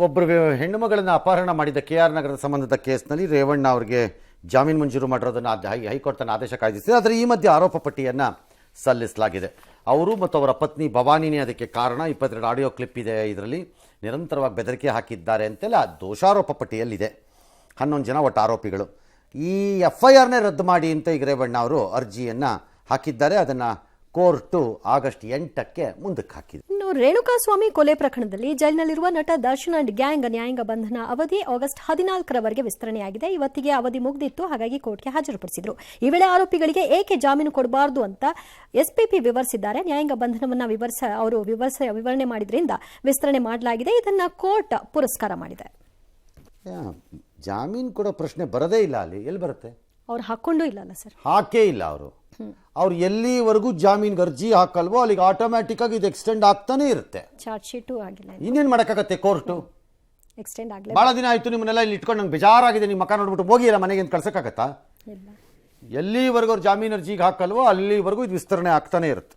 ಒಬ್ಬರು ಹೆಣ್ಣು ಮಗಳನ್ನು ಅಪಹರಣ ಮಾಡಿದ KR ನಗರದ ಸಂಬಂಧದ ಕೇಸ್ನಲ್ಲಿ ರೇವಣ್ಣ ಅವರಿಗೆ ಜಾಮೀನು ಮಂಜೂರು ಮಾಡಿರೋದನ್ನು ಹೈಕೋರ್ಟ್ ತನ್ನ ಆದೇಶ ಕಾಯ್ದಿರಿಸಿದೆ. ಆದರೆ ಈ ಮಧ್ಯೆ ಆರೋಪ ಪಟ್ಟಿಯನ್ನು ಸಲ್ಲಿಸಲಾಗಿದೆ. ಅವರು ಮತ್ತು ಅವರ ಪತ್ನಿ ಭವಾನಿನೇ ಅದಕ್ಕೆ ಕಾರಣ. 22 ಆಡಿಯೋ ಕ್ಲಿಪ್ ಇದೆ. ಇದರಲ್ಲಿ ನಿರಂತರವಾಗಿ ಬೆದರಿಕೆ ಹಾಕಿದ್ದಾರೆ ಅಂತೆಲ್ಲ ದೋಷಾರೋಪ ಪಟ್ಟಿಯಲ್ಲಿದೆ. 11 ಜನ ಒಟ್ಟು ಆರೋಪಿಗಳು. ಈ FIRನೇ ರದ್ದು ಮಾಡಿ ಅಂತ ಈಗ ರೇವಣ್ಣ ಅವರು ಅರ್ಜಿಯನ್ನು ಹಾಕಿದ್ದಾರೆ. ಅದನ್ನು ಕೋರ್ಟು ಆಗಸ್ಟ್ 8ಕ್ಕೆ ಮುಂದಕ್ಕೆ ಹಾಕಿದೆ. ಇನ್ನು ರೇಣುಕಾಸ್ವಾಮಿ ಕೊಲೆ ಪ್ರಕರಣದಲ್ಲಿ ಜೈಲಿನಲ್ಲಿರುವ ನಟ ದರ್ಶನ್ ಅಂಡ್ ಗ್ಯಾಂಗ್ ನ್ಯಾಯಾಂಗ ಬಂಧನ ಅವಧಿ ಆಗಸ್ಟ್ 14ರವರೆಗೆ ವಿಸ್ತರಣೆಯಾಗಿದೆ. ಇವತ್ತಿಗೆ ಅವಧಿ ಮುಗಿದಿತ್ತು, ಹಾಗಾಗಿ ಕೋರ್ಟ್ಗೆ ಹಾಜರುಪಡಿಸಿದ್ರು. ಈ ವೇಳೆ ಆರೋಪಿಗಳಿಗೆ ಏಕೆ ಜಾಮೀನು ಕೊಡಬಾರದು ಅಂತ SPP ವಿವರಿಸಿದ್ದಾರೆ. ನ್ಯಾಯಾಂಗ ಬಂಧನವನ್ನ ವಿವರಣೆ ಮಾಡಿದ್ರಿಂದ ವಿಸ್ತರಣೆ ಮಾಡಲಾಗಿದೆ. ಇದನ್ನ ಕೋರ್ಟ್ ಪುರಸ್ಕಾರ ಮಾಡಿದೆ. ಜಾಮೀನು ಕೊಡೋ ಪ್ರಶ್ನೆ ಬರದೇ ಇಲ್ಲ. ಅಲ್ಲಿ ಎಲ್ಲಿ ಬರುತ್ತೆ? ಅವ್ರು ಹಾಕೊಂಡು ಇಲ್ಲಲ್ಲ ಸರ್, ಹಾಕೇ ಇಲ್ಲ. ಅವ್ರು ಎಲ್ಲಿವರೆಗೂ ಜಾಮೀನ್ಗೆ ಅರ್ಜಿ ಹಾಕಲ್ವೋ ಅಲ್ಲಿಗೆ ಆಟೋಮ್ಯಾಟಿಕ್ ಆಗಿ ಇದು ಎಕ್ಸ್ಟೆಂಡ್ ಆಗ್ತಾನೆ ಇರುತ್ತೆ. ಚಾರ್ಜ್ ಶೀಟು ಆಗಿಲ್ಲ, ಇನ್ನೇನು ಮಾಡೋಕ್ಕಾಗತ್ತೆ ಕೋರ್ಟು? ಎಕ್ಸ್ಟೆಂಡ್ ಆಗಲಿ. ಭಾಳ ದಿನ ಆಯಿತು ನಿಮ್ಮನ್ನೆಲ್ಲ ಇಲ್ಲಿ ಇಟ್ಕೊಂಡು ನಂಗೆ ಬೇಜಾರಾಗಿದೆ, ನಿಮ್ಮ ಮಕ್ಕ ನೋಡ್ಬಿಟ್ಟು ಹೋಗಿಲ್ಲ ಮನೆಗೆ ಅಂತ ಕಳ್ಸೋಕ್ಕಾಗತ್ತಾ? ಎಲ್ಲಿವರೆಗೂ ಅವ್ರು ಜಾಮೀನು ಅರ್ಜಿಗೆ ಹಾಕಲ್ವೋ ಅಲ್ಲಿವರೆಗೂ ಇದು ವಿಸ್ತರಣೆ ಆಗ್ತಾನೆ ಇರುತ್ತೆ.